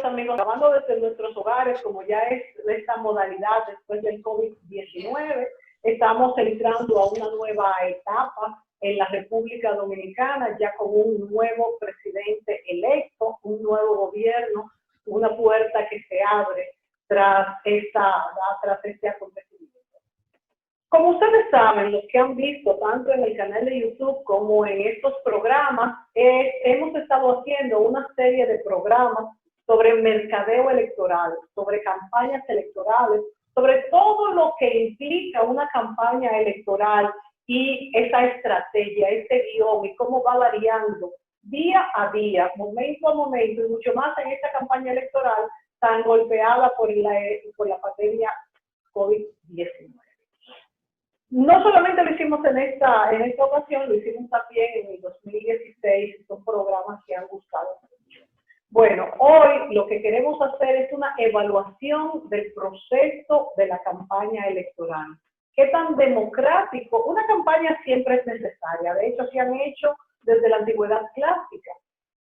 amigos, grabando desde nuestros hogares, como ya es esta modalidad después del COVID-19, estamos entrando a una nueva etapa en la República Dominicana, ya con un nuevo presidente electo, un nuevo gobierno, una puerta que se abre tras este acontecimiento. Como ustedes saben, los que han visto tanto en el canal de YouTube como en estos programas, hemos estado haciendo una serie de programas sobre mercadeo electoral, sobre campañas electorales, sobre todo lo que implica una campaña electoral y esa estrategia, ese guión y cómo va variando día a día, momento a momento, y mucho más en esta campaña electoral tan golpeada por la pandemia COVID-19. No solamente lo hicimos en esta ocasión, lo hicimos también en el 2016, son programas que han gustado mucho. Bueno, hoy lo que queremos hacer es una evaluación del proceso de la campaña electoral. ¿Qué tan democrático? Una campaña siempre es necesaria, de hecho se han hecho desde la antigüedad clásica.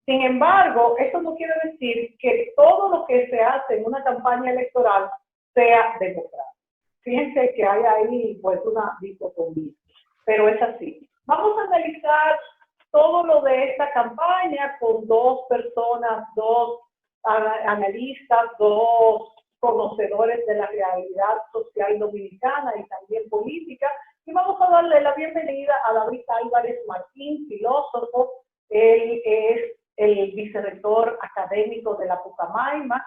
Sin embargo, eso no quiere decir que todo lo que se hace en una campaña electoral sea democrático. Fíjense que hay ahí pues una dicotomía, pero es así. Vamos a analizar todo lo de esta campaña con dos personas, dos analistas, dos conocedores de la realidad social dominicana y también política. Y vamos a darle la bienvenida a David Álvarez Martín, filósofo. Él es el vicerrector académico de la Pucamaima.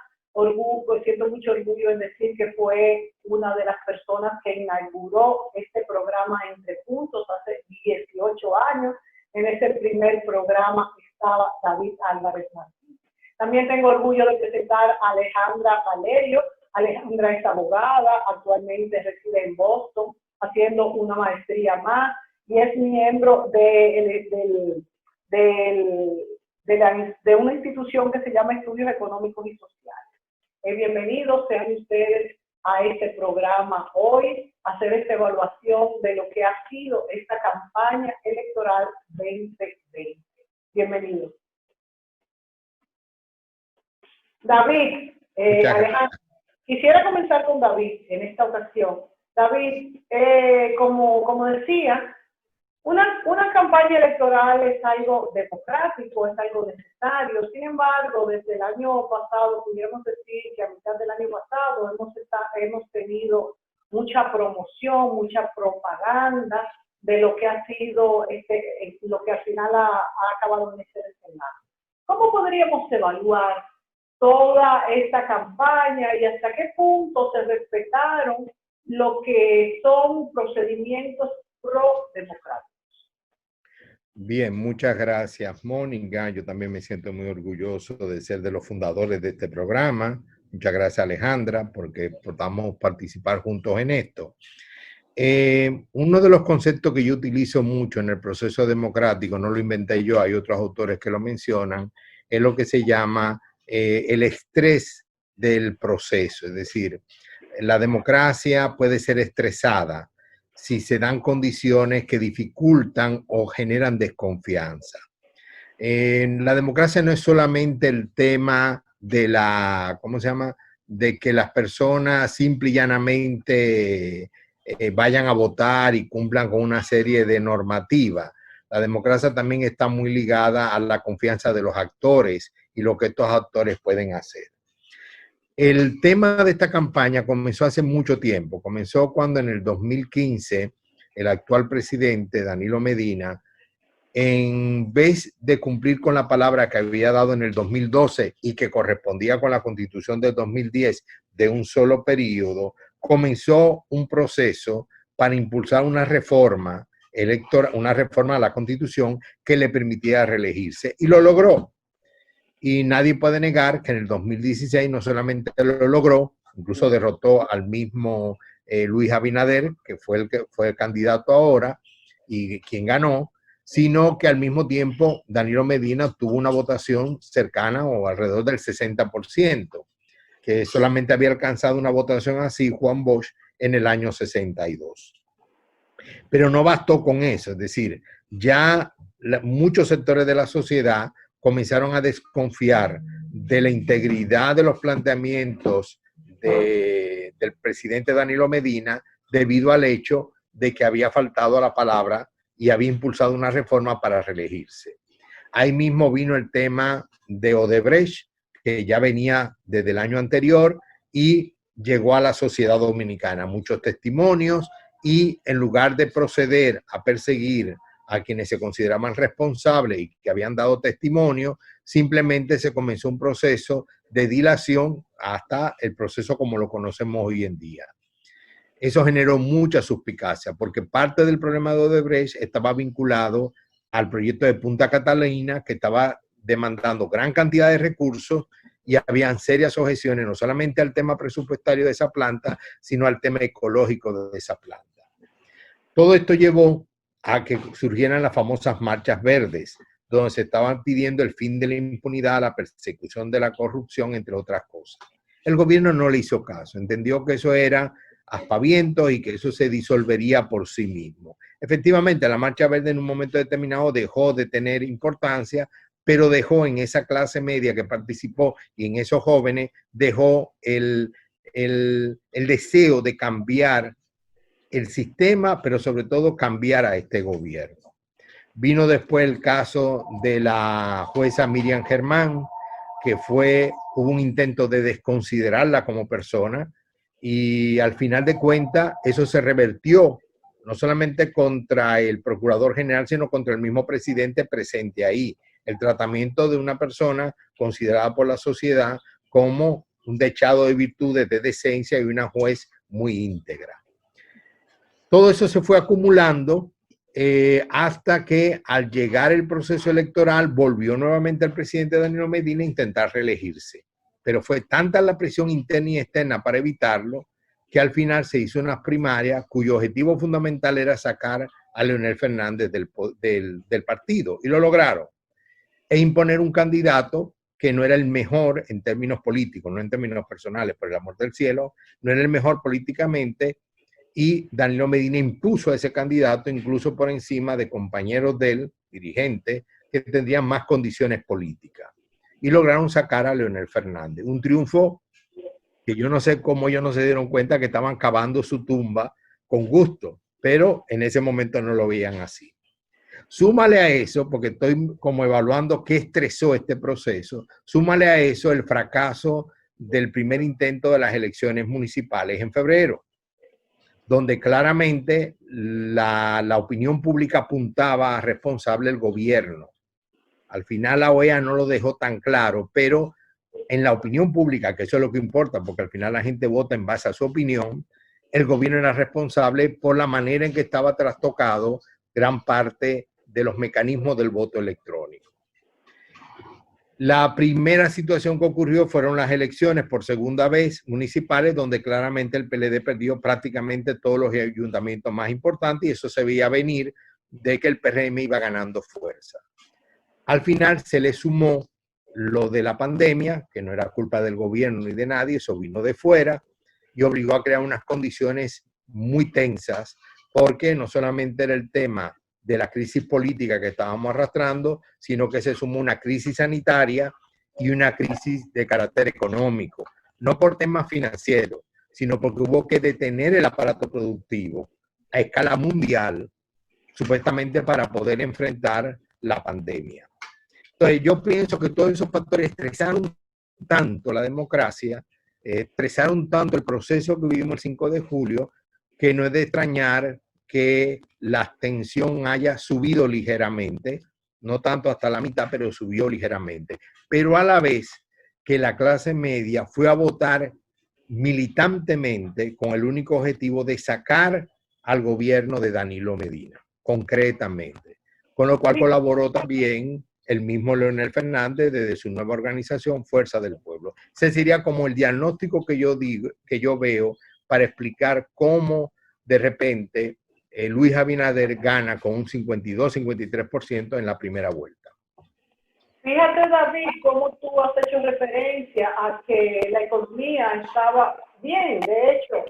Siento mucho orgullo en decir que fue una de las personas que inauguró este programa Entre Puntos hace 18 años. En ese primer programa estaba David Álvarez Martín. También tengo orgullo de presentar a Alejandra Valerio. Alejandra es abogada, actualmente reside en Boston, haciendo una maestría más, y es miembro de una institución que se llama Estudios Económicos y Sociales. Bienvenidos sean ustedes a este programa hoy, a hacer esta evaluación de lo que ha sido esta campaña electoral 2020. Bienvenidos. David, Alejandro, quisiera comenzar con David en esta ocasión. David, como decía, una campaña electoral es algo democrático, es algo necesario. Sin embargo, desde el año pasado, pudiéramos decir que a mitad del año pasado hemos tenido mucha promoción, mucha propaganda de lo que ha sido, lo que al final ha acabado en este escenario. ¿Cómo podríamos evaluar toda esta campaña y hasta qué punto se respetaron lo que son procedimientos pro-democráticos? Bien, muchas gracias, Mónica. Yo también me siento muy orgulloso de ser de los fundadores de este programa. Muchas gracias, Alejandra, porque podamos participar juntos en esto. Uno de los conceptos que yo utilizo mucho en el proceso democrático, no lo inventé yo, hay otros autores que lo mencionan, es lo que se llama el estrés del proceso. Es decir, la democracia puede ser estresada si se dan condiciones que dificultan o generan desconfianza. La democracia no es solamente el tema de de que las personas simple y llanamente vayan a votar y cumplan con una serie de normativas. La democracia también está muy ligada a la confianza de los actores y lo que estos actores pueden hacer. El tema de esta campaña comenzó hace mucho tiempo. Comenzó cuando en el 2015 el actual presidente, Danilo Medina, en vez de cumplir con la palabra que había dado en el 2012 y que correspondía con la Constitución del 2010 de un solo periodo, comenzó un proceso para impulsar una reforma electoral, una reforma a la Constitución que le permitiera reelegirse. Y lo logró. Y nadie puede negar que en el 2016 no solamente lo logró, incluso derrotó al mismo Luis Abinader, que fue el candidato ahora y quien ganó, sino que al mismo tiempo Danilo Medina obtuvo una votación cercana o alrededor del 60%, que solamente había alcanzado una votación así Juan Bosch en el año 62. Pero no bastó con eso, es decir, ya muchos sectores de la sociedad comenzaron a desconfiar de la integridad de los planteamientos del presidente Danilo Medina debido al hecho de que había faltado a la palabra y había impulsado una reforma para reelegirse. Ahí mismo vino el tema de Odebrecht, que ya venía desde el año anterior y llegó a la sociedad dominicana. Muchos testimonios y en lugar de proceder a perseguir a quienes se consideraban responsables y que habían dado testimonio, simplemente se comenzó un proceso de dilación hasta el proceso como lo conocemos hoy en día. Eso generó mucha suspicacia porque parte del problema de Odebrecht estaba vinculado al proyecto de Punta Catalina, que estaba demandando gran cantidad de recursos y habían serias objeciones no solamente al tema presupuestario de esa planta, sino al tema ecológico de esa planta. Todo esto llevó a que surgieran las famosas marchas verdes, donde se estaban pidiendo el fin de la impunidad, la persecución de la corrupción, entre otras cosas. El gobierno no le hizo caso, entendió que eso era aspavientos y que eso se disolvería por sí mismo. Efectivamente, la marcha verde en un momento determinado dejó de tener importancia, pero dejó en esa clase media que participó y en esos jóvenes, dejó el deseo de cambiar el sistema, pero sobre todo cambiar a este gobierno. Vino después el caso de la jueza Miriam Germán, que hubo un intento de desconsiderarla como persona y al final de cuentas eso se revertió no solamente contra el procurador general, sino contra el mismo presidente presente ahí. El tratamiento de una persona considerada por la sociedad como un dechado de virtudes, de decencia y una juez muy íntegra. Todo eso se fue acumulando hasta que al llegar el proceso electoral volvió nuevamente el presidente Danilo Medina a intentar reelegirse. Pero fue tanta la presión interna y externa para evitarlo que al final se hizo unas primarias cuyo objetivo fundamental era sacar a Leonel Fernández del partido y lo lograron. E imponer un candidato que no era el mejor en términos políticos, no en términos personales, por el amor del cielo, no era el mejor políticamente. Y Danilo Medina impuso a ese candidato incluso por encima de compañeros del dirigente que tendrían más condiciones políticas. Y lograron sacar a Leonel Fernández. Un triunfo que yo no sé cómo ellos no se dieron cuenta que estaban cavando su tumba con gusto, pero en ese momento no lo veían así. Súmale a eso, porque estoy como evaluando qué estresó este proceso, súmale a eso el fracaso del primer intento de las elecciones municipales en febrero, donde claramente la opinión pública apuntaba a responsable el gobierno. Al final la OEA no lo dejó tan claro, pero en la opinión pública, que eso es lo que importa, porque al final la gente vota en base a su opinión, el gobierno era responsable por la manera en que estaba trastocado gran parte de los mecanismos del voto electrónico. La primera situación que ocurrió fueron las elecciones por segunda vez municipales, donde claramente el PLD perdió prácticamente todos los ayuntamientos más importantes y eso se veía venir de que el PRM iba ganando fuerza. Al final se le sumó lo de la pandemia, que no era culpa del gobierno ni de nadie, eso vino de fuera y obligó a crear unas condiciones muy tensas, porque no solamente era el tema de la crisis política que estábamos arrastrando, sino que se sumó una crisis sanitaria y una crisis de carácter económico, no por temas financieros, sino porque hubo que detener el aparato productivo a escala mundial, supuestamente para poder enfrentar la pandemia. Entonces yo pienso que todos esos factores estresaron tanto la democracia, estresaron tanto el proceso que vivimos el 5 de julio, que no es de extrañar que la tensión haya subido ligeramente, no tanto hasta la mitad, pero subió ligeramente. Pero a la vez que la clase media fue a votar militantemente con el único objetivo de sacar al gobierno de Danilo Medina, concretamente. Con lo cual colaboró también el mismo Leonel Fernández desde su nueva organización Fuerza del Pueblo. Ese sería como el diagnóstico que yo veo para explicar cómo de repente Luis Abinader gana con un 52-53% en la primera vuelta. Fíjate, David, cómo tú has hecho referencia a que la economía estaba bien, de hecho,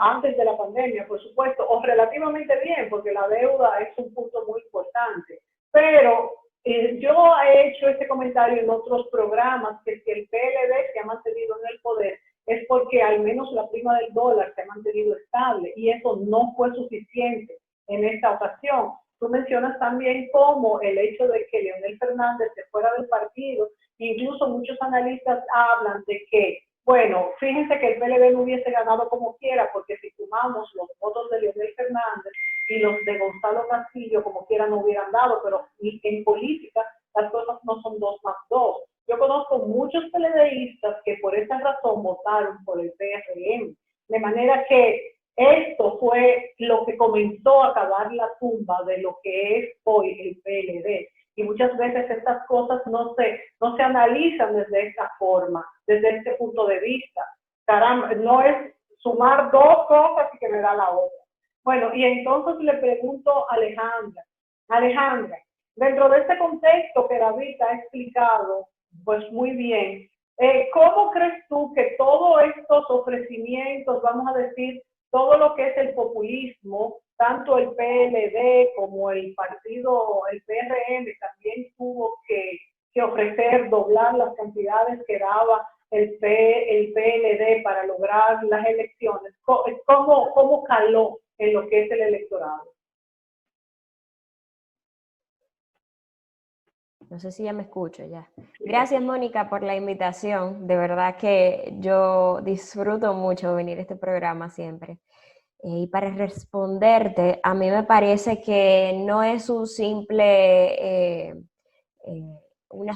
antes de la pandemia, por supuesto, o relativamente bien, porque la deuda es un punto muy importante, pero yo he hecho este comentario en otros programas, que si el PLD se ha mantenido en el poder es porque al menos la prima del dólar se ha mantenido estable y eso no fue suficiente en esta ocasión. Tú mencionas también cómo el hecho de que Leonel Fernández se fuera del partido, incluso muchos analistas hablan de que, bueno, fíjense que el PLD no hubiese ganado como quiera, porque si sumamos los votos de Leonel Fernández y los de Gonzalo Castillo, como quiera no hubieran dado, pero en política las cosas no son 2 más 2. Yo conozco muchos PLDistas que por esa razón votaron por el PRM, de manera que esto fue lo que comenzó a cavar la tumba de lo que es hoy el PLD. Y muchas veces estas cosas no se analizan desde esta forma, desde este punto de vista. Caramba, no es sumar 2 cosas y que me da la otra. Bueno, y entonces le pregunto a Alejandra, dentro de este contexto que David ha explicado, pues muy bien, ¿cómo crees tú que todos estos ofrecimientos, vamos a decir, todo lo que es el populismo, tanto el PLD como el partido, el PRM, también tuvo que ofrecer, doblar las cantidades que daba el PLD para lograr las elecciones? ¿Cómo caló en lo que es el electorado? No sé si ya me escucho ya. Gracias, Mónica, por la invitación. De verdad que yo disfruto mucho venir a este programa siempre. Y para responderte, a mí me parece que no es una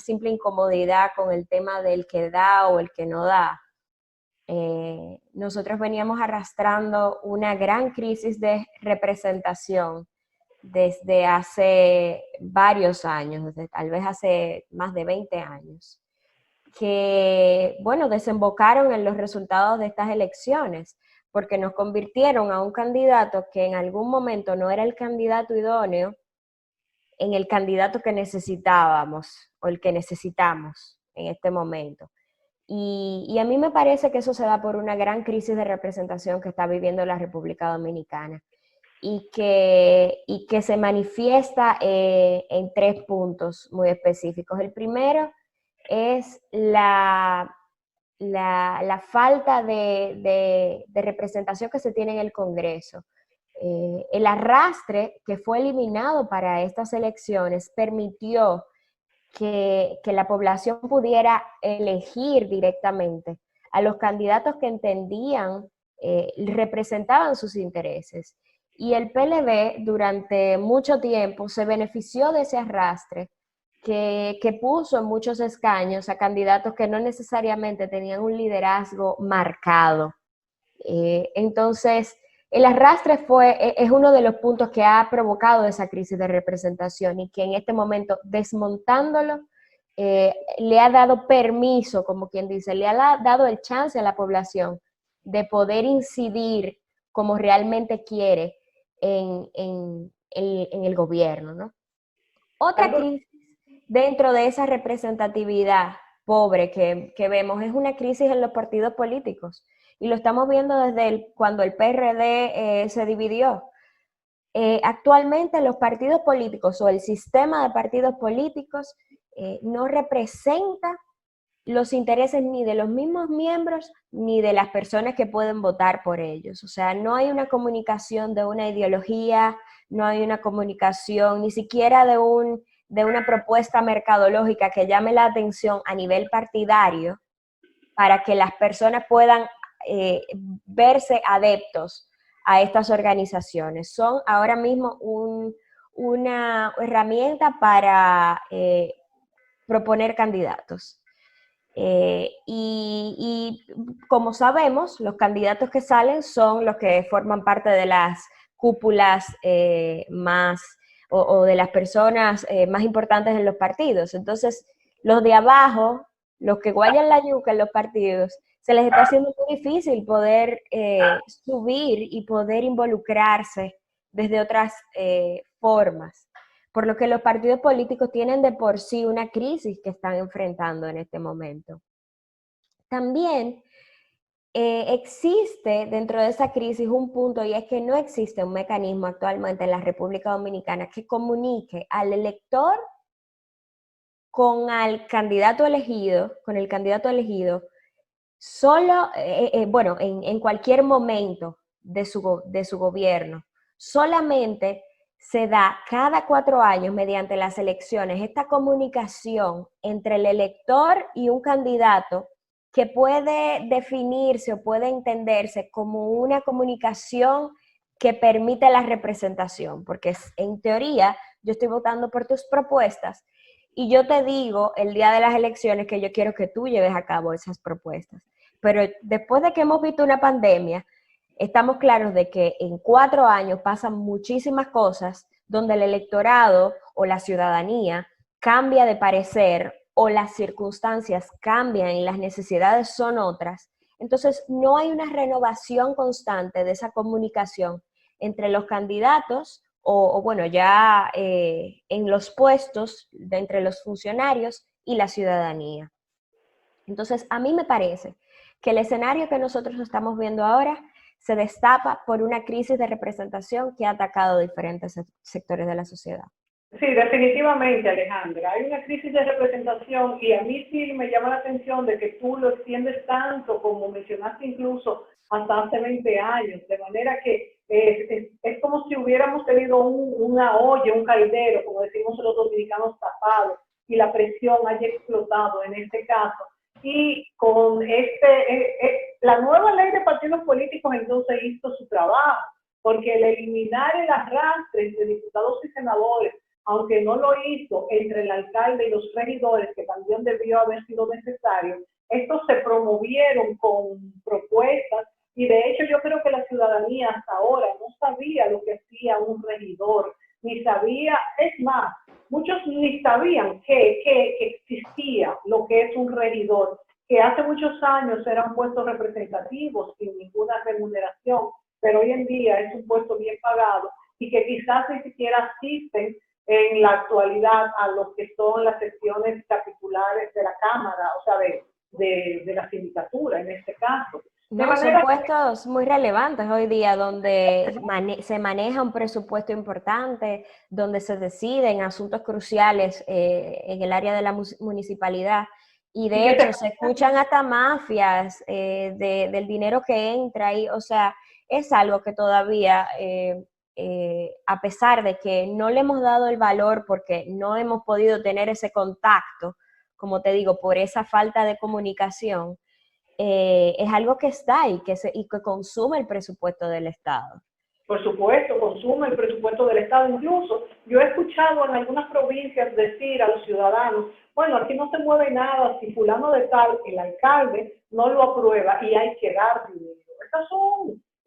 simple incomodidad con el tema del que da o el que no da. Nosotros veníamos arrastrando una gran crisis de representación desde hace varios años, desde tal vez hace más de 20 años, que, bueno, desembocaron en los resultados de estas elecciones, porque nos convirtieron a un candidato que en algún momento no era el candidato idóneo, en el candidato que necesitábamos o el que necesitamos en este momento. Y a mí me parece que eso se da por una gran crisis de representación que está viviendo la República Dominicana y que se manifiesta en 3 puntos muy específicos. El primero es la falta de representación que se tiene en el Congreso. El arrastre que fue eliminado para estas elecciones permitió que la población pudiera elegir directamente a los candidatos que entendían representaban sus intereses. Y el PLD durante mucho tiempo se benefició de ese arrastre que puso en muchos escaños a candidatos que no necesariamente tenían un liderazgo marcado. Entonces, el arrastre es uno de los puntos que ha provocado esa crisis de representación y que en este momento, desmontándolo, le ha dado permiso, como quien dice, le ha dado el chance a la población de poder incidir como realmente quiere en el gobierno, ¿no? Otra crisis dentro de esa representatividad pobre que vemos es una crisis en los partidos políticos. Y lo estamos viendo desde cuando el PRD se dividió. Actualmente los partidos políticos o el sistema de partidos políticos no representa los intereses ni de los mismos miembros ni de las personas que pueden votar por ellos. O sea, no hay una comunicación de una ideología, no hay una comunicación ni siquiera de una propuesta mercadológica que llame la atención a nivel partidario para que las personas puedan verse adeptos a estas organizaciones. Son ahora mismo una herramienta para proponer candidatos. Y como sabemos, los candidatos que salen son los que forman parte de las cúpulas más o de las personas más importantes en los partidos. Entonces, los de abajo, los que guayan la yuca en los partidos, se les está haciendo muy difícil poder subir y poder involucrarse desde otras formas, por lo que los partidos políticos tienen de por sí una crisis que están enfrentando en este momento. También existe dentro de esa crisis un punto, y es que no existe un mecanismo actualmente en la República Dominicana que comunique al elector con el candidato elegido, solo, bueno, en cualquier momento de su gobierno, solamente se da cada 4 años mediante las elecciones esta comunicación entre el elector y un candidato que puede definirse o puede entenderse como una comunicación que permite la representación, porque en teoría yo estoy votando por tus propuestas y yo te digo el día de las elecciones que yo quiero que tú lleves a cabo esas propuestas. Pero después de que hemos visto una pandemia, estamos claros de que en 4 años pasan muchísimas cosas donde el electorado o la ciudadanía cambia de parecer o las circunstancias cambian y las necesidades son otras. Entonces, no hay una renovación constante de esa comunicación entre los candidatos o bueno, ya en los puestos de entre los funcionarios y la ciudadanía. Entonces, a mí me parece que el escenario que nosotros estamos viendo ahora se destapa por una crisis de representación que ha atacado diferentes sectores de la sociedad. Sí, definitivamente, Alejandra. Hay una crisis de representación y a mí sí me llama la atención de que tú lo extiendes tanto, como mencionaste incluso, hasta hace 20 años, de manera que es como si hubiéramos tenido una olla, un caldero, como decimos los dominicanos, tapado, y la presión haya explotado en este caso. Y con la nueva ley de partidos políticos entonces hizo su trabajo, porque el eliminar el arrastre entre diputados y senadores, aunque no lo hizo entre el alcalde y los regidores, que también debió haber sido necesario, estos se promovieron con propuestas y de hecho yo creo que la ciudadanía hasta ahora no sabía lo que hacía un regidor, ni sabía, es más, muchos ni sabían que existía lo que es un regidor, que hace muchos años eran puestos representativos sin ninguna remuneración, pero hoy en día es un puesto bien pagado y que quizás ni siquiera asisten en la actualidad a lo que son las sesiones capitulares de la Cámara, o sea, de la sindicatura en este caso. No, son puestos muy relevantes hoy día donde se maneja un presupuesto importante, donde se deciden asuntos cruciales en el área de la municipalidad y de hecho se escuchan hasta mafias del dinero que entra ahí, o sea, es algo que todavía, a pesar de que no le hemos dado el valor porque no hemos podido tener ese contacto, como te digo, por esa falta de comunicación, es algo que está ahí y que consume el presupuesto del Estado. Por supuesto, consume el presupuesto del Estado. Incluso yo he escuchado en algunas provincias decir a los ciudadanos, bueno, aquí no se mueve nada si fulano de tal, el alcalde, no lo aprueba y hay que dar dinero.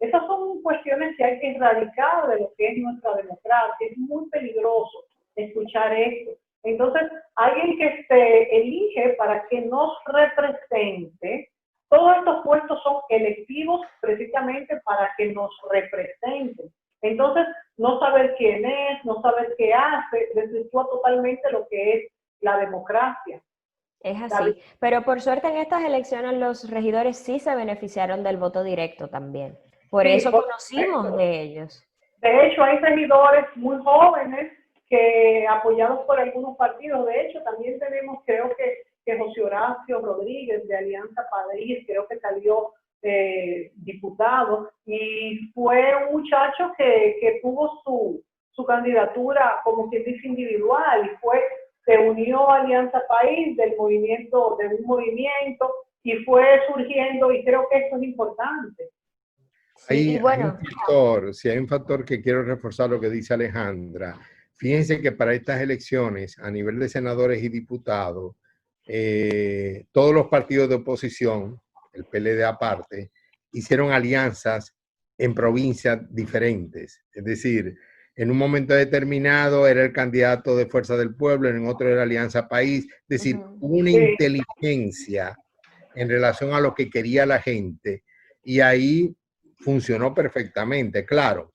Esas son cuestiones que hay que erradicar de lo que es nuestra democracia. Es muy peligroso escuchar esto. Entonces, alguien que se elige para que nos represente, todos estos puestos son electivos precisamente para que nos representen. Entonces, no saber quién es, no saber qué hace, desvirtúa totalmente lo que es la democracia. Es así. Pero por suerte en estas elecciones los regidores sí se beneficiaron del voto directo también. Por eso conocimos de ellos. De hecho, hay regidores muy jóvenes que apoyados por algunos partidos. De hecho, también tenemos, creo que José Horacio Rodríguez de Alianza País, creo que salió diputado, y fue un muchacho que tuvo su candidatura, como quien dice, individual, y se unió a Alianza País de un movimiento, y fue surgiendo, y creo que eso es importante. Sí, bueno, hay un factor que quiero reforzar lo que dice Alejandra. Fíjense que para estas elecciones, a nivel de senadores y diputados, todos los partidos de oposición, el PLD aparte, hicieron alianzas en provincias diferentes. Es decir, en un momento determinado era el candidato de Fuerza del Pueblo, en otro era Alianza País. Es decir, hubo una inteligencia en relación a lo que quería la gente y ahí funcionó perfectamente. Claro,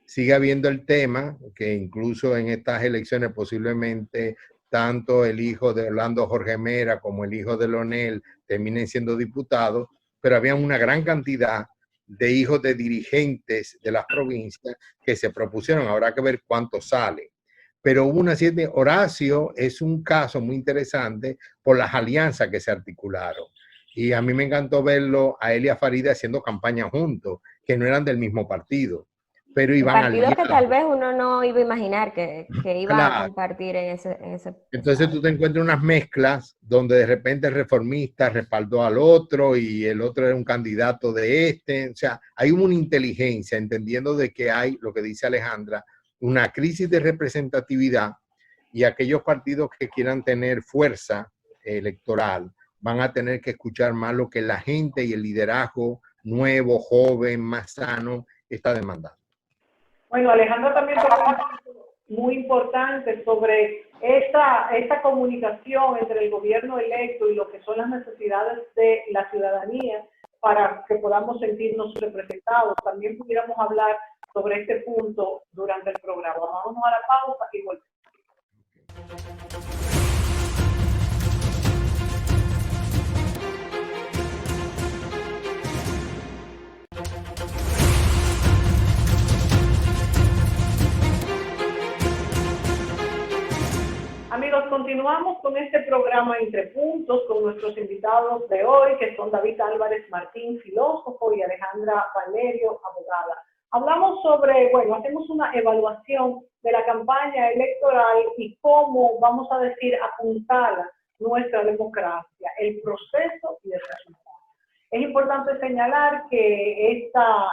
sigue habiendo el tema que incluso en estas elecciones posiblemente tanto el hijo de Orlando Jorge Mera como el hijo de Leonel terminen siendo diputados, pero había una gran cantidad de hijos de dirigentes de las provincias que se propusieron. Habrá que ver cuántos salen. pero hubo una cierta... Horacio es un caso muy interesante por las alianzas que se articularon. Y a mí me encantó verlo a él y a Faride haciendo campaña juntos, que no eran del mismo partido, pero iban Partidos aliados. que tal vez uno no iba a imaginar que iban a Claro. compartir en ese Entonces tú te encuentras unas mezclas donde de repente el reformista respaldó al otro y el otro era un candidato de este. O sea, hay una inteligencia entendiendo de que hay, lo que dice Alejandra, una crisis de representatividad y aquellos partidos que quieran tener fuerza electoral van a tener que escuchar más lo que la gente y el liderazgo nuevo, joven, más sano está demandando. Bueno, Alejandra también tocó un punto muy importante sobre esta comunicación entre el gobierno electo y lo que son las necesidades de la ciudadanía para que podamos sentirnos representados. También pudiéramos hablar sobre este punto durante el programa. Vamos a la pausa y volvemos. Amigos, continuamos con este programa Entre Puntos con nuestros invitados de hoy, que son David Álvarez Martín, filósofo, y Alejandra Valerio, abogada. Hablamos sobre, bueno, hacemos una evaluación de la campaña electoral y cómo, vamos a decir, apuntar nuestra democracia, el proceso y el resultado. Es importante señalar que esta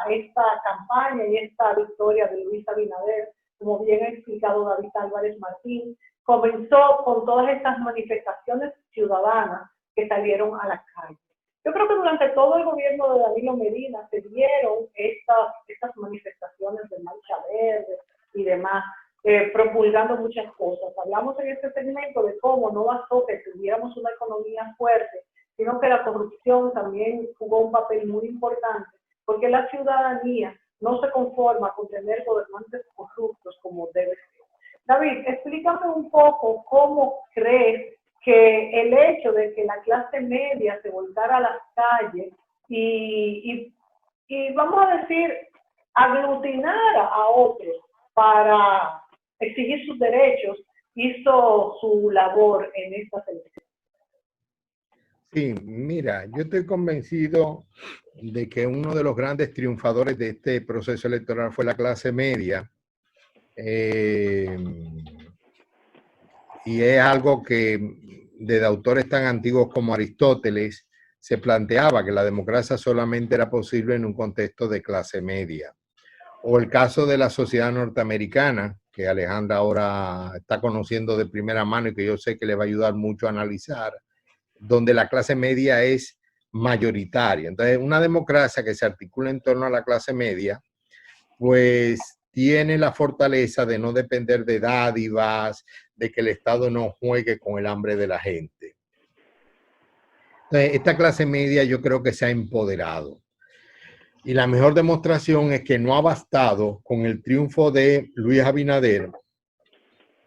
campaña y esta victoria de Luis Abinader, como bien ha explicado David Álvarez Martín, comenzó con todas estas manifestaciones ciudadanas que salieron a la calle. Yo creo que durante todo el gobierno de Danilo Medina se dieron estas manifestaciones de marcha verde y demás, propulgando muchas cosas. Hablamos en este segmento de cómo no bastó que tuviéramos una economía fuerte, sino que la corrupción también jugó un papel muy importante, porque la ciudadanía no se conforma con tener gobernantes corruptos como debe ser. David, explícame un poco cómo crees que el hecho de que la clase media se volcara a las calles y vamos a decir, aglutinara a otros para exigir sus derechos, hizo su labor en esta elecciones. Sí, mira, yo estoy convencido de que uno de los grandes triunfadores de este proceso electoral fue la clase media. Y es algo que desde autores tan antiguos como Aristóteles se planteaba que la democracia solamente era posible en un contexto de clase media. O el caso de la sociedad norteamericana, que Alejandra ahora está conociendo de primera mano y que yo sé que le va a ayudar mucho a analizar, donde la clase media es mayoritaria. Entonces, una democracia que se articula en torno a la clase media, pues tiene la fortaleza de no depender de dádivas, de que el Estado no juegue con el hambre de la gente. Entonces, esta clase media yo creo que se ha empoderado. Y la mejor demostración es que no ha bastado con el triunfo de Luis Abinader,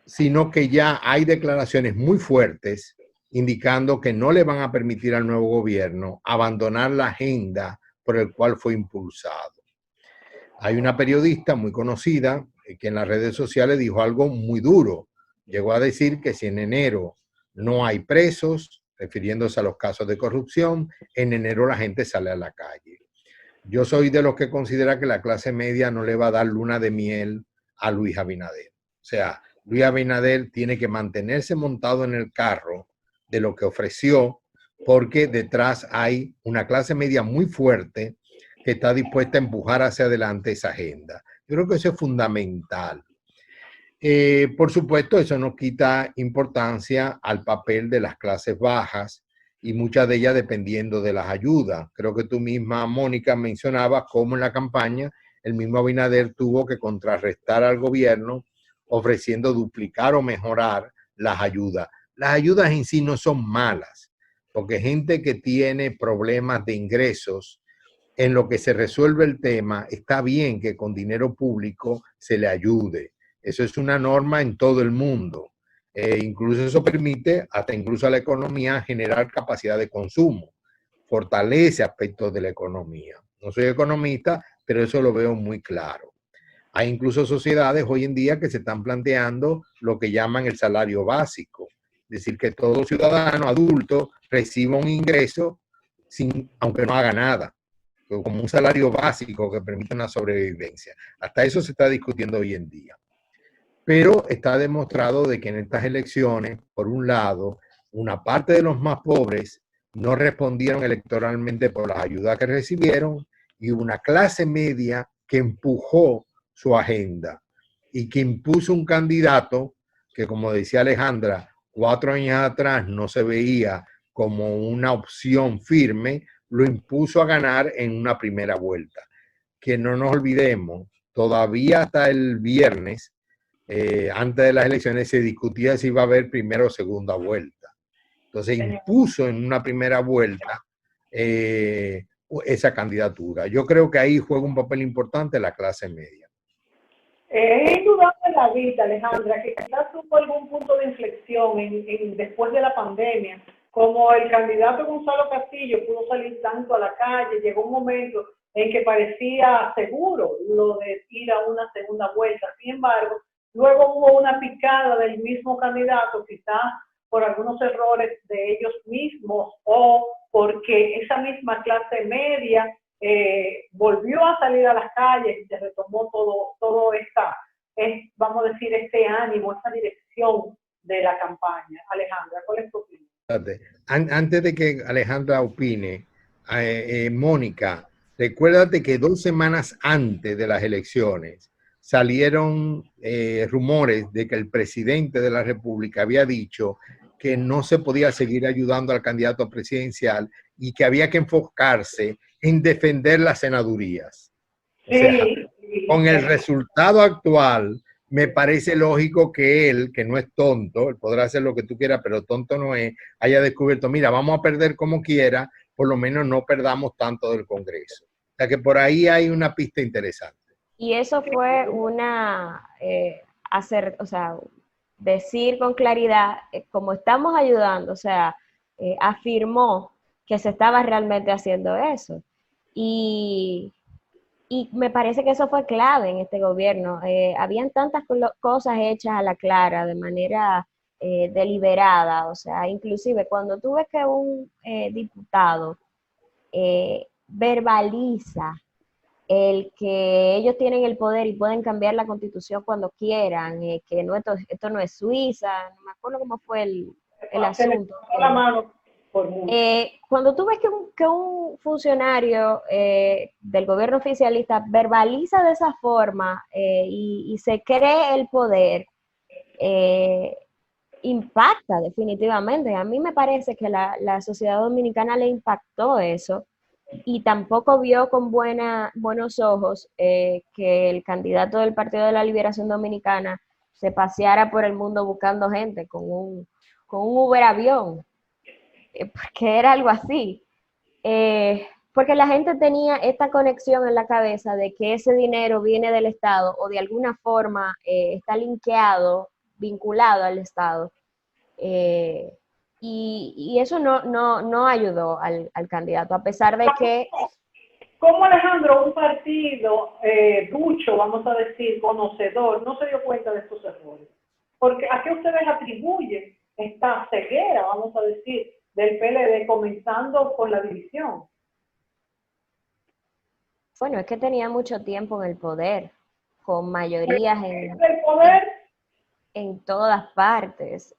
sino que ya hay declaraciones muy fuertes indicando que no le van a permitir al nuevo gobierno abandonar la agenda por el cual fue impulsado. Hay una periodista muy conocida que en las redes sociales dijo algo muy duro. Llegó a decir que si en enero no hay presos, refiriéndose a los casos de corrupción, en enero la gente sale a la calle. Yo soy de los que considera que la clase media no le va a dar luna de miel a Luis Abinader. O sea, Luis Abinader tiene que mantenerse montado en el carro de lo que ofreció, porque detrás hay una clase media muy fuerte que está dispuesta a empujar hacia adelante esa agenda. Yo creo que eso es fundamental. Por supuesto, eso no quita importancia al papel de las clases bajas y muchas de ellas dependiendo de las ayudas. Creo que tú misma, Mónica, mencionabas cómo en la campaña el mismo Abinader tuvo que contrarrestar al gobierno ofreciendo duplicar o mejorar las ayudas. Las ayudas en sí no son malas, porque gente que tiene problemas de ingresos, en lo que se resuelve el tema, está bien que con dinero público se le ayude. Eso es una norma en todo el mundo. Incluso eso permite, hasta incluso a la economía, generar capacidad de consumo. Fortalece aspectos de la economía. No soy economista, pero eso lo veo muy claro. Hay incluso sociedades hoy en día que se están planteando lo que llaman el salario básico. Es decir, que todo ciudadano adulto reciba un ingreso aunque no haga nada, como un salario básico que permita una sobrevivencia. Hasta eso se está discutiendo hoy en día. Pero está demostrado de que en estas elecciones, por un lado, una parte de los más pobres no respondieron electoralmente por las ayudas que recibieron y una clase media que empujó su agenda y que impuso un candidato que, como decía Alejandra, 4 años atrás no se veía como una opción firme, lo impuso a ganar en una primera vuelta. Que no nos olvidemos, todavía hasta el viernes, antes de las elecciones, se discutía si iba a haber primera o segunda vuelta. Entonces impuso en una primera vuelta esa candidatura. Yo creo que ahí juega un papel importante la clase media. Es indudable la vida, Alejandra, que quizás hubo algún punto de inflexión después de la pandemia, como el candidato Gonzalo Castillo pudo salir tanto a la calle, llegó un momento en que parecía seguro lo de ir a una segunda vuelta. Sin embargo, luego hubo una picada del mismo candidato, quizás por algunos errores de ellos mismos o porque esa misma clase media volvió a salir a las calles y se retomó todo vamos a decir, este ánimo, esta dirección de la campaña. Alejandra, ¿cuál es tu opinión? Antes de que Alejandra opine, Mónica, recuérdate que 2 semanas antes de las elecciones salieron rumores de que el presidente de la República había dicho que no se podía seguir ayudando al candidato presidencial y que había que enfocarse en defender las senadurías. O sea, con el resultado actual, me parece lógico que él, que no es tonto, él podrá hacer lo que tú quieras, pero tonto no es, haya descubierto, mira, vamos a perder como quiera, por lo menos no perdamos tanto del Congreso. O sea que por ahí hay una pista interesante. Y eso fue decir con claridad, como estamos ayudando, o sea, afirmó que se estaba realmente haciendo eso. Y me parece que eso fue clave en este gobierno. Habían tantas cosas hechas a la clara, de manera deliberada, o sea, inclusive cuando tú ves que un diputado verbaliza el que ellos tienen el poder y pueden cambiar la constitución cuando quieran, que no, esto no es Suiza, no me acuerdo cómo fue el asunto. Cuando tú ves que un funcionario del gobierno oficialista verbaliza de esa forma y se cree el poder, impacta definitivamente. A mí me parece que la sociedad dominicana le impactó eso y tampoco vio con buenos ojos que el candidato del Partido de la Liberación Dominicana se paseara por el mundo buscando gente con un Uber avión, porque era algo así. Porque la gente tenía esta conexión en la cabeza de que ese dinero viene del Estado o de alguna forma está vinculado al Estado. Y eso no ayudó al candidato, a pesar de que... ¿Cómo, Alejandro, un partido ducho, vamos a decir, conocedor, no se dio cuenta de estos errores? Porque ¿a qué ustedes atribuyen esta ceguera, vamos a decir, del PLD, comenzando con la división? Bueno, es que tenía mucho tiempo en el poder, con mayorías en todas partes.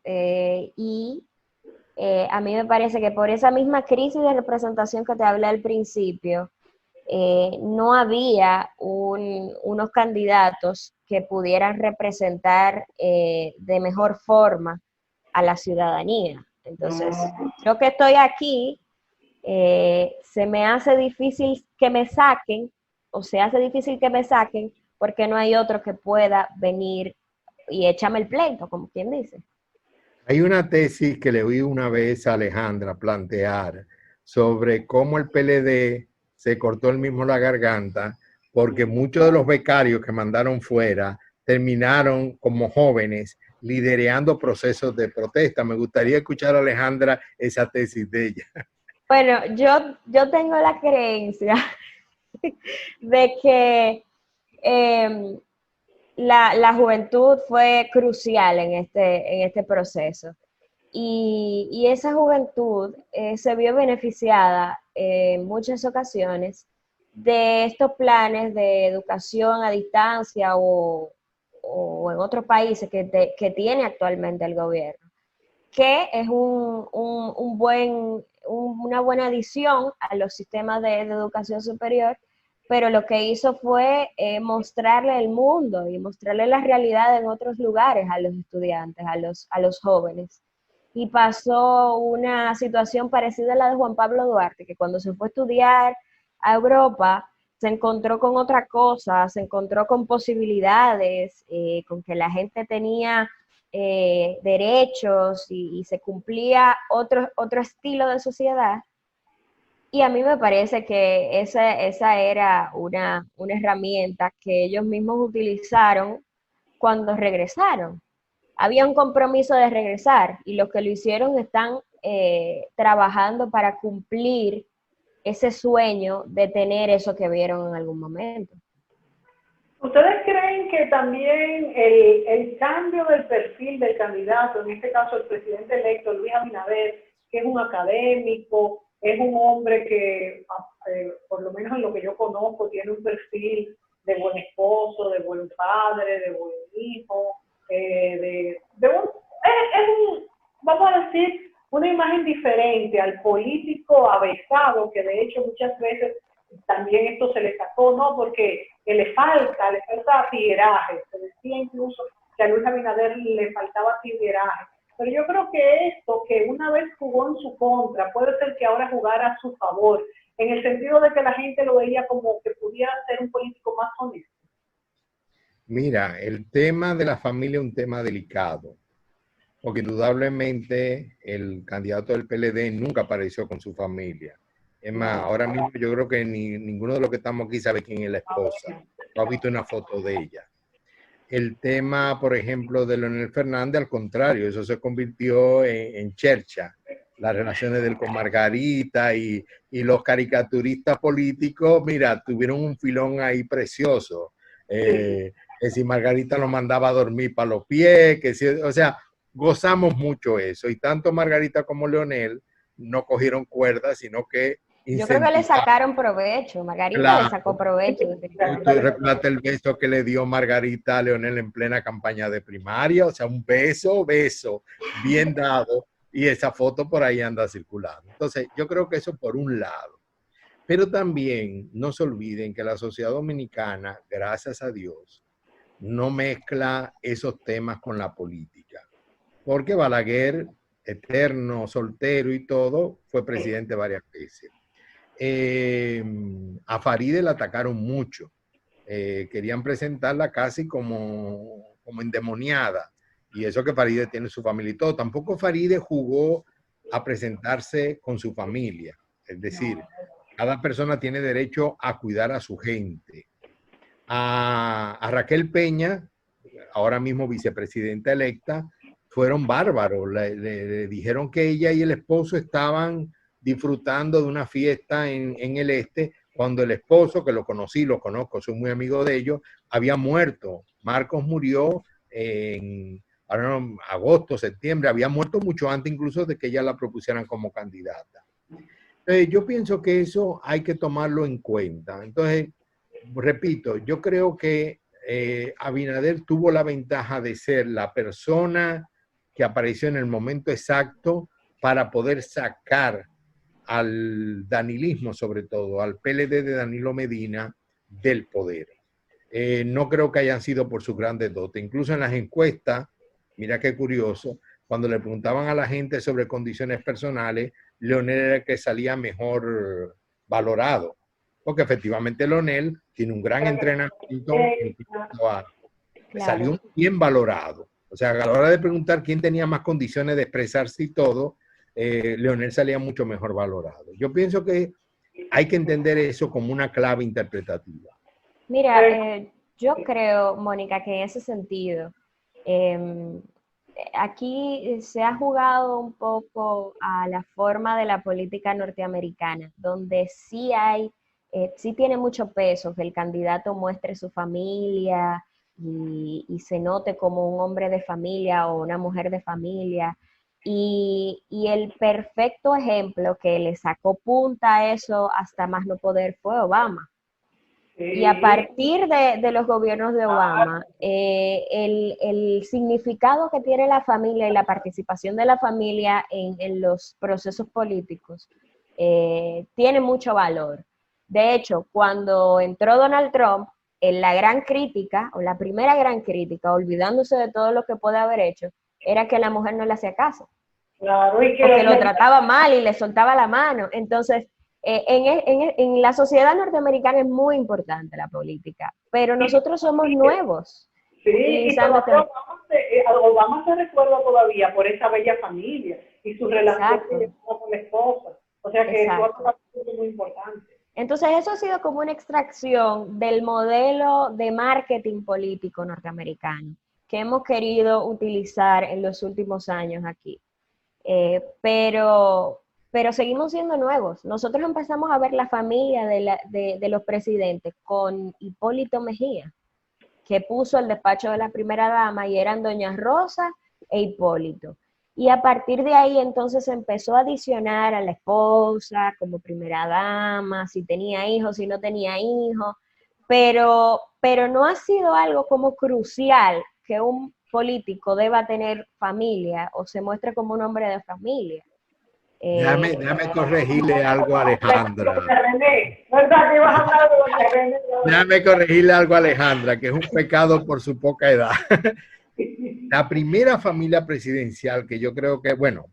A mí me parece que por esa misma crisis de representación que te hablé al principio, no había unos candidatos que pudieran representar de mejor forma a la ciudadanía. Entonces, yo que estoy aquí, se me hace difícil que me saquen, o se hace difícil que me saquen, porque no hay otro que pueda venir y échame el pleito, como quien dice. Hay una tesis que le oí una vez a Alejandra plantear sobre cómo el PLD se cortó el mismo la garganta porque muchos de los becarios que mandaron fuera terminaron como jóvenes liderando procesos de protesta. Me gustaría escuchar a Alejandra esa tesis de ella. Bueno, yo tengo la creencia de que la juventud fue crucial en este proceso. Y esa juventud se vio beneficiada en muchas ocasiones de estos planes de educación a distancia o en otros países que tiene actualmente el gobierno, que es una buena adición a los sistemas de educación superior, pero lo que hizo fue mostrarle el mundo y mostrarle la realidad en otros lugares a los estudiantes, a los jóvenes. Y pasó una situación parecida a la de Juan Pablo Duarte, que cuando se fue a estudiar a Europa, se encontró con otra cosa, se encontró con posibilidades, con que la gente tenía derechos y se cumplía otro estilo de sociedad. Y a mí me parece que esa era una herramienta que ellos mismos utilizaron cuando regresaron. Había un compromiso de regresar y los que lo hicieron están trabajando para cumplir ese sueño de tener eso que vieron en algún momento. ¿Ustedes creen que también el cambio del perfil del candidato, en este caso el presidente electo Luis Abinader, que es un académico, es un hombre que, por lo menos en lo que yo conozco, tiene un perfil de buen esposo, de buen padre, de buen hijo, vamos a decir, una imagen diferente al político avesado, que de hecho muchas veces también esto se le sacó, ¿no? Porque le falta tigueraje. Se decía incluso que a Luis Abinader le faltaba tigueraje. Pero yo creo que esto, que una vez jugó en su contra, puede ser que ahora jugara a su favor, en el sentido de que la gente lo veía como que pudiera ser un político más honesto. Mira, el tema de la familia es un tema delicado, porque indudablemente el candidato del PLD nunca apareció con su familia. Es más, ahora mismo yo creo que ninguno de los que estamos aquí sabe quién es la esposa. No ha visto una foto de ella. El tema, por ejemplo, de Leonel Fernández, al contrario, eso se convirtió en chercha. Las relaciones de él con Margarita y los caricaturistas políticos, mira, tuvieron un filón ahí precioso. Que si Margarita lo mandaba a dormir para los pies, que si, o sea, gozamos mucho eso. Y tanto Margarita como Leonel no cogieron cuerdas, sino que yo creo que le sacaron provecho, Margarita le sacó provecho. Tú recuerdas el beso que le dio Margarita a Leonel en plena campaña de primaria, o sea, un beso bien dado, y esa foto por ahí anda circulando. Entonces, yo creo que eso por un lado. Pero también no se olviden que la sociedad dominicana, gracias a Dios, no mezcla esos temas con la política. Porque Balaguer, eterno, soltero y todo, fue presidente varias veces. A Faride la atacaron mucho. Querían presentarla casi como endemoniada. Y eso que Faride tiene su familia y todo. Tampoco Faride jugó a presentarse con su familia. Es decir, cada persona tiene derecho a cuidar a su gente. A Raquel Peña, ahora mismo vicepresidenta electa, fueron bárbaros. Le dijeron que ella y el esposo estaban disfrutando de una fiesta en el este, cuando el esposo, que lo conozco, soy muy amigo de ellos, había muerto. Marcos murió en agosto, septiembre, había muerto mucho antes incluso de que ella la propusieran como candidata. Yo pienso que eso hay que tomarlo en cuenta. Entonces, repito, yo creo que Abinader tuvo la ventaja de ser la persona que apareció en el momento exacto para poder sacar al danilismo, sobre todo, al PLD de Danilo Medina, del poder. No creo que hayan sido por sus grandes dotes. Incluso en las encuestas, mira qué curioso, cuando le preguntaban a la gente sobre condiciones personales, Leonel era el que salía mejor valorado. Porque efectivamente Leonel tiene un gran entrenamiento en cuanto a, salió bien valorado. O sea, a la hora de preguntar quién tenía más condiciones de expresarse y todo, Leonel salía mucho mejor valorado. Yo pienso que hay que entender eso como una clave interpretativa. Mira, yo creo, Mónica, que en ese sentido, aquí se ha jugado un poco a la forma de la política norteamericana, donde sí tiene mucho peso que el candidato muestre su familia, y se note como un hombre de familia o una mujer de familia. Y el perfecto ejemplo que le sacó punta a eso hasta más no poder fue Obama. Y a partir de los gobiernos de Obama, el significado que tiene la familia y la participación de la familia en los procesos políticos tiene mucho valor. De hecho, cuando entró Donald Trump, la gran crítica, o la primera gran crítica, olvidándose de todo lo que puede haber hecho, era que la mujer no le hacía caso. Claro, y que lo trataba mal y le soltaba la mano. Entonces, en la sociedad norteamericana es muy importante la política, pero nosotros somos nuevos. Sí, y todavía Obama se recuerda todavía por esa bella familia y su relación con la esposa. O sea que eso es muy importante. Entonces, eso ha sido como una extracción del modelo de marketing político norteamericano que hemos querido utilizar en los últimos años aquí. Pero seguimos siendo nuevos. Nosotros empezamos a ver la familia de los presidentes con Hipólito Mejía, que puso el despacho de la primera dama y eran doña Rosa e Hipólito. Y a partir de ahí entonces empezó a adicionar a la esposa como primera dama, si tenía hijos, si no tenía hijos, pero no ha sido algo como crucial que un político deba tener familia o se muestre como un hombre de familia. Déjame corregirle algo a Alejandra. Déjame corregirle algo a Alejandra, que es un pecado por su poca edad. La primera familia presidencial que yo creo que, bueno,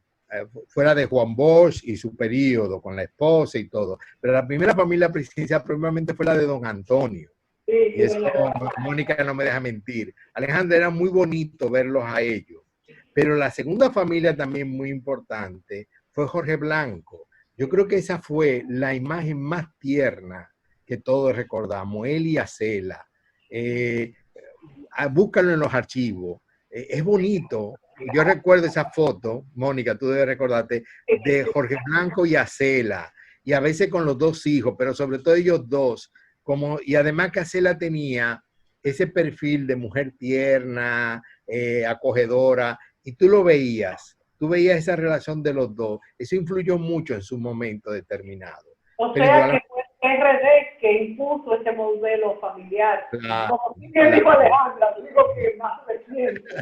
fuera de Juan Bosch y su periodo con la esposa y todo, pero la primera familia presidencial probablemente fue la de don Antonio. Y eso, Mónica no me deja mentir. Alejandra, era muy bonito verlos a ellos. Pero la segunda familia también muy importante fue Jorge Blanco. Yo creo que esa fue la imagen más tierna que todos recordamos, él y Acela. Búscalo en los archivos. Es bonito. Yo recuerdo esa foto, Mónica, tú debes recordarte, de Jorge Blanco y Acela, y a veces con los dos hijos, pero sobre todo ellos dos, y además que Acela tenía ese perfil de mujer tierna, acogedora, y tú veías esa relación de los dos. Eso influyó mucho en su momento determinado. O sea que fue RD que impuso ese modelo familiar.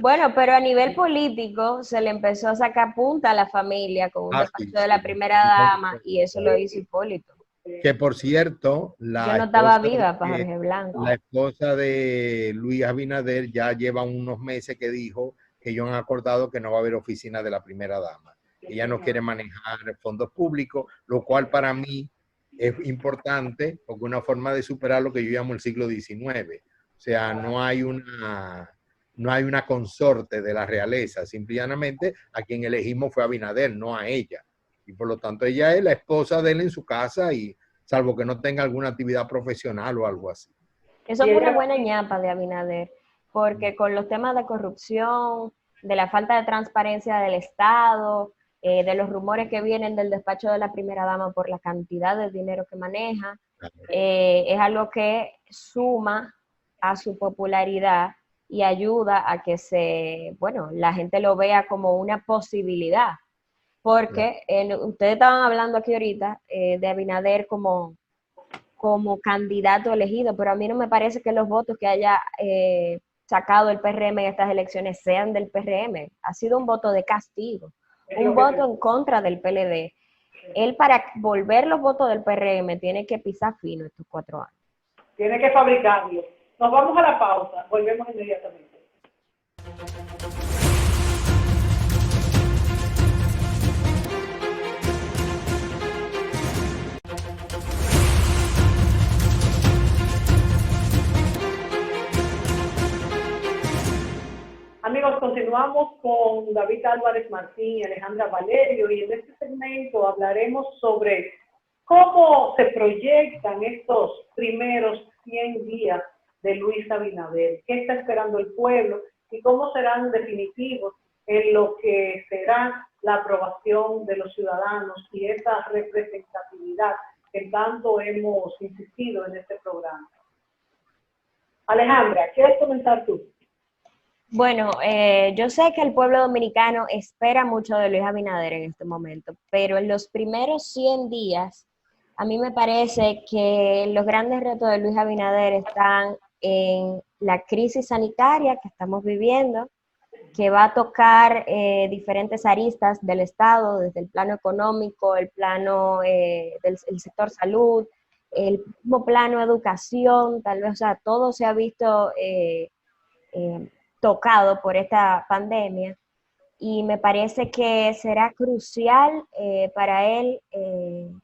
Bueno, pero a nivel político se le empezó a sacar punta a la familia con un despacho de la primera dama y eso lo hizo Hipólito. Que por cierto, yo no estaba viva para Jorge Blanco. La esposa de Luis Abinader ya lleva unos meses que dijo que ellos han acordado que no va a haber oficina de la primera dama. Ella no quiere manejar fondos públicos, lo cual para mí es importante porque es una forma de superar lo que yo llamo el siglo XIX. O sea, no hay una consorte de la realeza, simplemente a quien elegimos fue Abinader, no a ella. Y por lo tanto ella es la esposa de él en su casa, y salvo que no tenga alguna actividad profesional o algo así. Eso fue una buena ñapa de Abinader, porque con los temas de corrupción, de la falta de transparencia del Estado, de los rumores que vienen del despacho de la primera dama por la cantidad de dinero que maneja, es algo que suma a su popularidad y ayuda a que la gente lo vea como una posibilidad. Porque ustedes estaban hablando aquí ahorita de Abinader como candidato elegido, pero a mí no me parece que los votos que haya sacado el PRM en estas elecciones sean del PRM. Ha sido un voto de castigo, un voto en contra del PLD. Él, para volver los votos del PRM, tiene que pisar fino estos 4 años. Tiene que fabricarlo. Nos vamos a la pausa, volvemos inmediatamente. Amigos, continuamos con David Álvarez Martín y Alejandra Valerio, y en este segmento hablaremos sobre cómo se proyectan estos primeros 100 días de Luis Abinader, qué está esperando el pueblo y cómo serán definitivos en lo que será la aprobación de los ciudadanos y esa representatividad que tanto hemos insistido en este programa. Alejandra, ¿quieres comenzar tú? Bueno, yo sé que el pueblo dominicano espera mucho de Luis Abinader en este momento, pero en los primeros 100 días, a mí me parece que los grandes retos de Luis Abinader están en la crisis sanitaria que estamos viviendo, que va a tocar diferentes aristas del Estado, desde el plano económico, el plano del el sector salud, el mismo plano educación, tal vez, o sea, todo se ha visto eh, tocado por esta pandemia y me parece que será crucial para él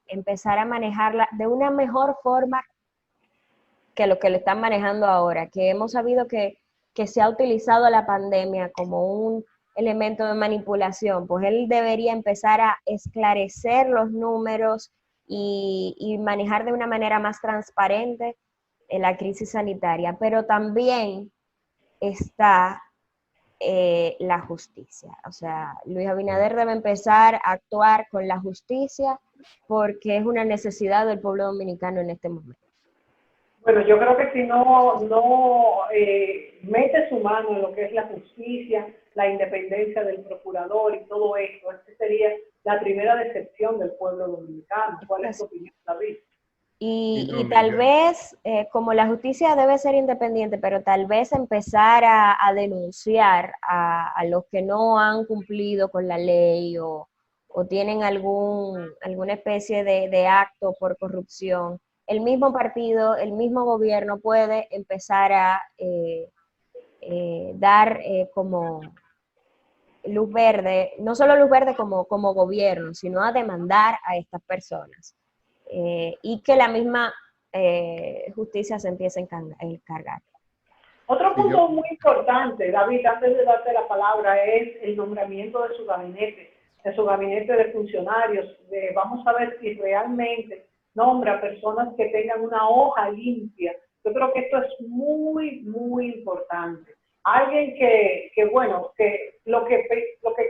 empezar a manejarla de una mejor forma que lo que le están manejando ahora, que hemos sabido que se ha utilizado la pandemia como un elemento de manipulación, pues él debería empezar a esclarecer los números y manejar de una manera más transparente la crisis sanitaria, pero también está la justicia. O sea, Luis Abinader debe empezar a actuar con la justicia porque es una necesidad del pueblo dominicano en este momento. Bueno, yo creo que si no mete su mano en lo que es la justicia, la independencia del procurador y todo esto, esta sería la primera decepción del pueblo dominicano. ¿Cuál es tu opinión, David? Y tal vez, como la justicia debe ser independiente, pero tal vez empezar a denunciar a los que no han cumplido con la ley o tienen alguna especie de acto por corrupción. El mismo partido, el mismo gobierno puede empezar a dar como luz verde, no solo luz verde como gobierno, sino a demandar a estas personas. Y que la misma justicia se empiece a encargar. Otro punto muy importante, David, antes de darte la palabra, es el nombramiento de su gabinete de funcionarios. Vamos a ver si realmente nombra personas que tengan una hoja limpia. Yo creo que esto es muy, muy importante. Alguien que bueno, que lo que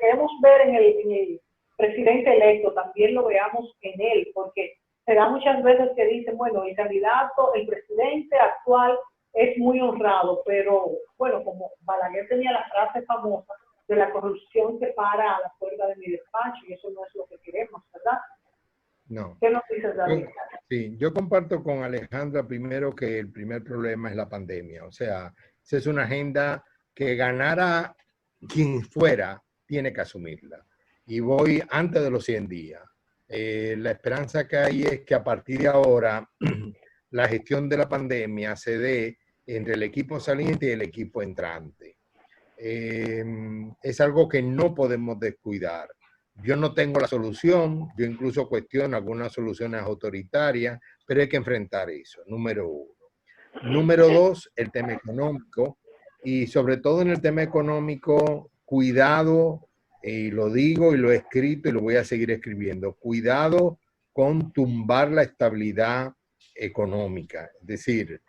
queremos ver en el presidente electo, también lo veamos en él, porque se da muchas veces que dicen, bueno, el candidato, el presidente actual es muy honrado, pero bueno, como Balaguer tenía la frase famosa de la corrupción que para a la puerta de mi despacho, y eso no es lo que queremos, ¿verdad? No. ¿Qué nos dices, David? Sí, yo comparto con Alejandra primero que el primer problema es la pandemia. O sea, esa es una agenda que ganara quien fuera, tiene que asumirla. Y voy antes de los 100 días. La esperanza que hay es que a partir de ahora la gestión de la pandemia se dé entre el equipo saliente y el equipo entrante. Es algo que no podemos descuidar. Yo no tengo la solución, yo incluso cuestiono algunas soluciones autoritarias, pero hay que enfrentar eso, número uno. Número dos, el tema económico, y sobre todo en el tema económico, cuidado, y lo digo y lo he escrito y lo voy a seguir escribiendo, cuidado con tumbar la estabilidad económica. Es decir,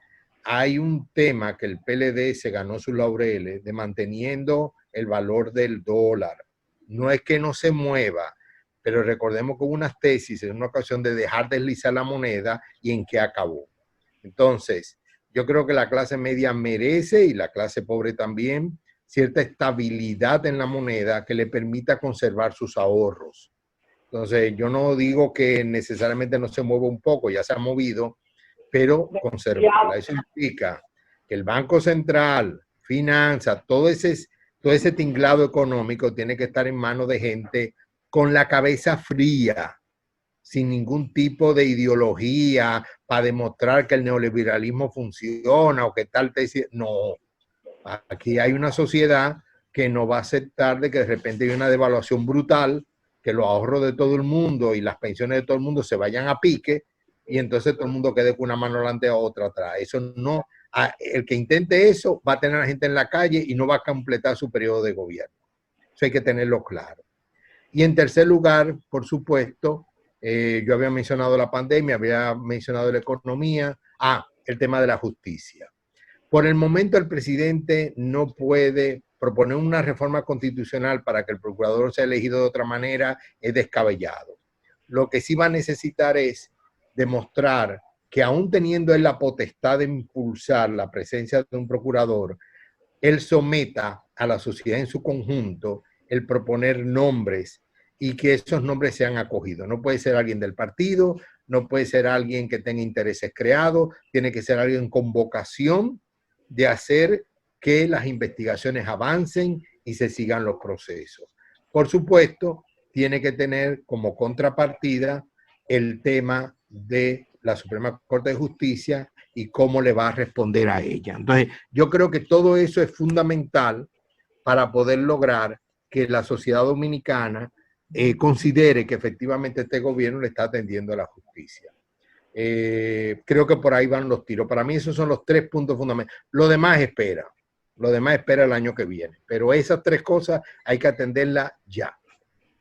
hay un tema que el PLD se ganó sus laureles de manteniendo el valor del dólar. No es que no se mueva, pero recordemos que hubo unas tesis en una ocasión de dejar deslizar la moneda y en qué acabó. Entonces, yo creo que la clase media merece, y la clase pobre también, cierta estabilidad en la moneda que le permita conservar sus ahorros. Entonces, yo no digo que necesariamente no se mueva un poco, ya se ha movido, pero conservarla. Eso implica que el Banco Central, finanzas, todo ese tinglado económico tiene que estar en manos de gente con la cabeza fría, sin ningún tipo de ideología para demostrar que el neoliberalismo funciona o que tal tesis. No, aquí hay una sociedad que no va a aceptar de que de repente hay una devaluación brutal, que los ahorros de todo el mundo y las pensiones de todo el mundo se vayan a pique y entonces todo el mundo quede con una mano delante a otra atrás. Eso no, el que intente eso va a tener a la gente en la calle y no va a completar su periodo de gobierno. Eso hay que tenerlo claro. Y en tercer lugar, por supuesto, yo había mencionado la pandemia, había mencionado la economía, el tema de la justicia. Por el momento el presidente no puede proponer una reforma constitucional para que el procurador sea elegido de otra manera, es descabellado. Lo que sí va a necesitar es demostrar que aún teniendo él la potestad de impulsar la presencia de un procurador, él someta a la sociedad en su conjunto el proponer nombres y que esos nombres sean acogidos. No puede ser alguien del partido, no puede ser alguien que tenga intereses creados, tiene que ser alguien con vocación de hacer que las investigaciones avancen y se sigan los procesos. Por supuesto, tiene que tener como contrapartida el tema de la Suprema Corte de Justicia y cómo le va a responder a ella. Entonces, yo creo que todo eso es fundamental para poder lograr que la sociedad dominicana considere que efectivamente este gobierno le está atendiendo a la justicia. Creo que por ahí van los tiros. Para mí esos son los 3 puntos fundamentales. Lo demás espera. Lo demás espera el año que viene. Pero esas 3 cosas hay que atenderlas ya.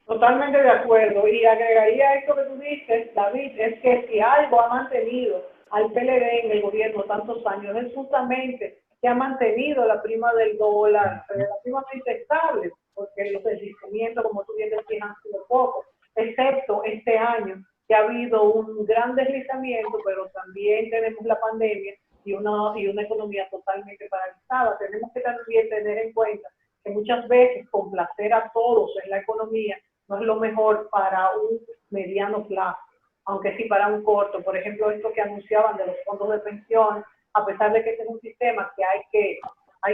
Totalmente de acuerdo. Y agregaría esto que tú dices, David, es que si algo ha mantenido al PLD en el gobierno tantos años es justamente que ha mantenido la prima del dólar relativamente estable, porque los deslizamientos, como tú bien decías, han sido pocos, excepto este año, que ha habido un gran deslizamiento, pero también tenemos la pandemia y una economía totalmente paralizada. Tenemos que también tener en cuenta que muchas veces complacer a todos en la economía no es lo mejor para un mediano plazo, aunque sí para un corto. Por ejemplo, esto que anunciaban de los fondos de pensión, a pesar de que este es un sistema que hay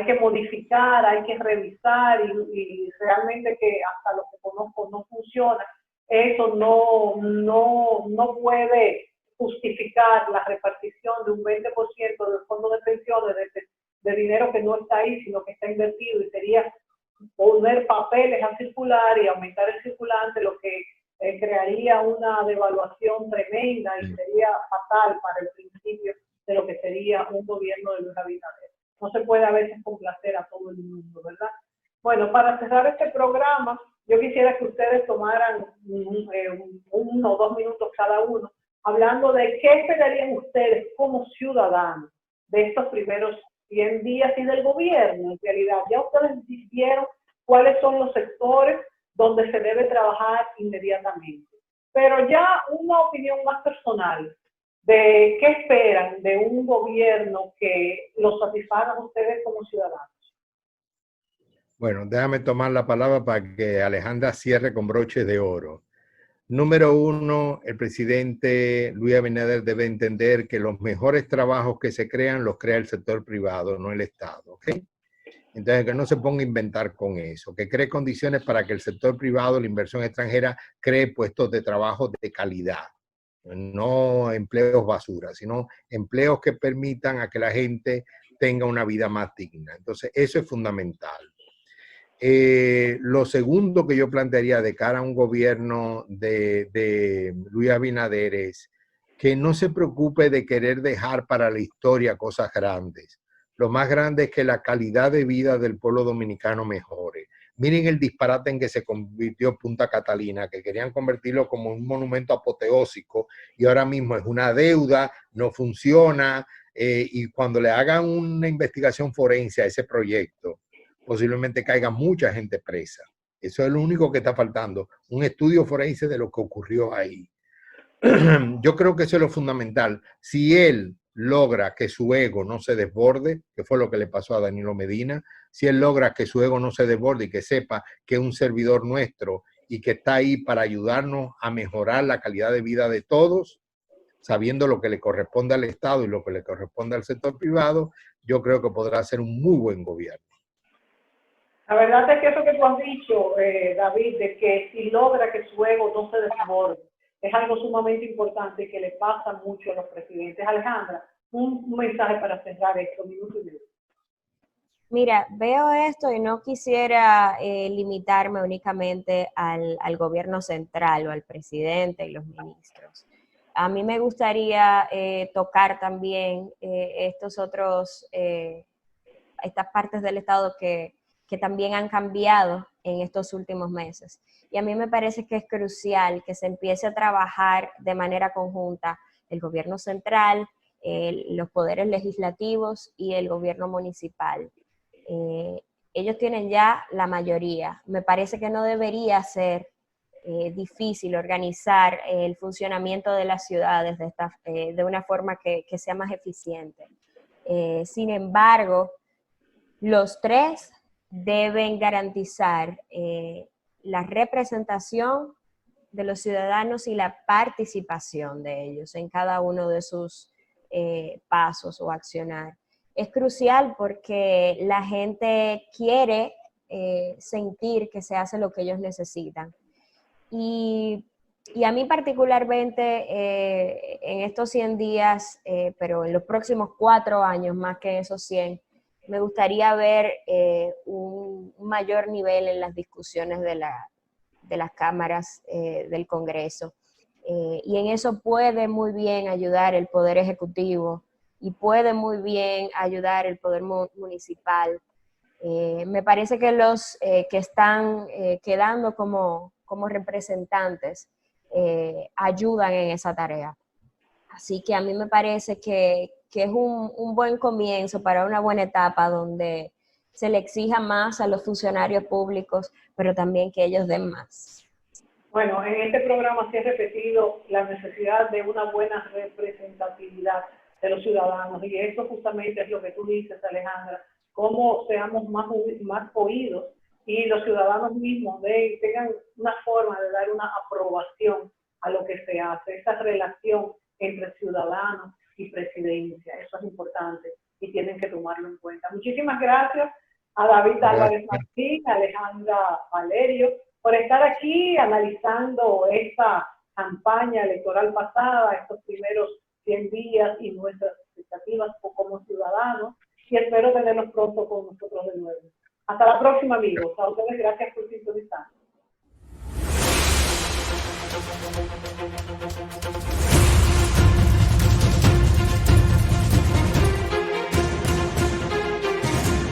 que modificar, hay que revisar y realmente que hasta lo que conozco no funciona, eso no puede justificar la repartición de un 20% del fondo de pensiones de dinero que no está ahí, sino que está invertido, y sería poner papeles a circular y aumentar el circulante, lo que crearía una devaluación tremenda y sería fatal para el principio de lo que sería un gobierno de Luis Abinader. No se puede a veces complacer a todo el mundo, ¿verdad? Bueno, para cerrar este programa, yo quisiera que ustedes tomaran 1 o 2 minutos cada uno, hablando de qué esperarían ustedes como ciudadanos de estos primeros 100 días y del gobierno. En realidad, ya ustedes vieron cuáles son los sectores donde se debe trabajar inmediatamente. Pero ya una opinión más personal de qué esperan de un gobierno que los satisfaga a ustedes como ciudadanos. Bueno, déjame tomar la palabra para que Alejandra cierre con broches de oro. Número 1, el presidente Luis Abinader debe entender que los mejores trabajos que se crean los crea el sector privado, no el Estado, ¿ok? Entonces, que no se ponga a inventar con eso, que cree condiciones para que el sector privado, la inversión extranjera, cree puestos de trabajo de calidad, no empleos basura, sino empleos que permitan a que la gente tenga una vida más digna. Entonces, eso es fundamental. Lo segundo que yo plantearía de cara a un gobierno de Luis Abinader es que no se preocupe de querer dejar para la historia cosas grandes. Lo más grande es que la calidad de vida del pueblo dominicano mejore. Miren el disparate en que se convirtió Punta Catalina, que querían convertirlo como un monumento apoteósico y ahora mismo es una deuda, no funciona, y cuando le hagan una investigación forense a ese proyecto, posiblemente caiga mucha gente presa. Eso es lo único que está faltando, un estudio forense de lo que ocurrió ahí. Yo creo que eso es lo fundamental. Si él logra que su ego no se desborde, que fue lo que le pasó a Danilo Medina, si él logra que su ego no se desborde y que sepa que es un servidor nuestro y que está ahí para ayudarnos a mejorar la calidad de vida de todos, sabiendo lo que le corresponde al Estado y lo que le corresponde al sector privado, yo creo que podrá ser un muy buen gobierno. La verdad es que eso que tú has dicho, David, de que si logra que su ego no se desborde, es algo sumamente importante y que le pasa mucho a los presidentes. Alejandra, un mensaje para cerrar esto, minuto y medio. Mira, veo esto y no quisiera limitarme únicamente al gobierno central o al presidente y los ministros. A mí me gustaría tocar también estas partes del Estado que también han cambiado en estos últimos meses. Y a mí me parece que es crucial que se empiece a trabajar de manera conjunta el gobierno central, los poderes legislativos y el gobierno municipal. Ellos tienen ya la mayoría. Me parece que no debería ser difícil organizar el funcionamiento de las ciudades de una forma que sea más eficiente. Sin embargo, los tres deben garantizar la representación de los ciudadanos y la participación de ellos en cada uno de sus pasos o accionar. Es crucial porque la gente quiere sentir que se hace lo que ellos necesitan. Y a mí particularmente en estos 100 días, pero en los próximos 4 años, más que esos 100, me gustaría ver un mayor nivel en las discusiones de las cámaras del Congreso. Y en eso puede muy bien ayudar el Poder Ejecutivo y puede muy bien ayudar el Poder Municipal. Me parece que los que están quedando como representantes ayudan en esa tarea. Así que a mí me parece que es un buen comienzo para una buena etapa donde se le exija más a los funcionarios públicos, pero también que ellos den más. Bueno, en este programa se ha repetido la necesidad de una buena representatividad de los ciudadanos, y eso justamente es lo que tú dices, Alejandra, cómo seamos más oídos y los ciudadanos mismos tengan una forma de dar una aprobación a lo que se hace, esa relación entre ciudadanos y presidencia. Eso es importante y tienen que tomarlo en cuenta. Muchísimas gracias a David Álvarez Martín, a Alejandra Valerio, por estar aquí analizando esta campaña electoral pasada, estos primeros 100 días y nuestras expectativas como ciudadanos, y espero tenerlos pronto con nosotros de nuevo. Hasta la próxima, amigos. A ustedes gracias por sintonizar.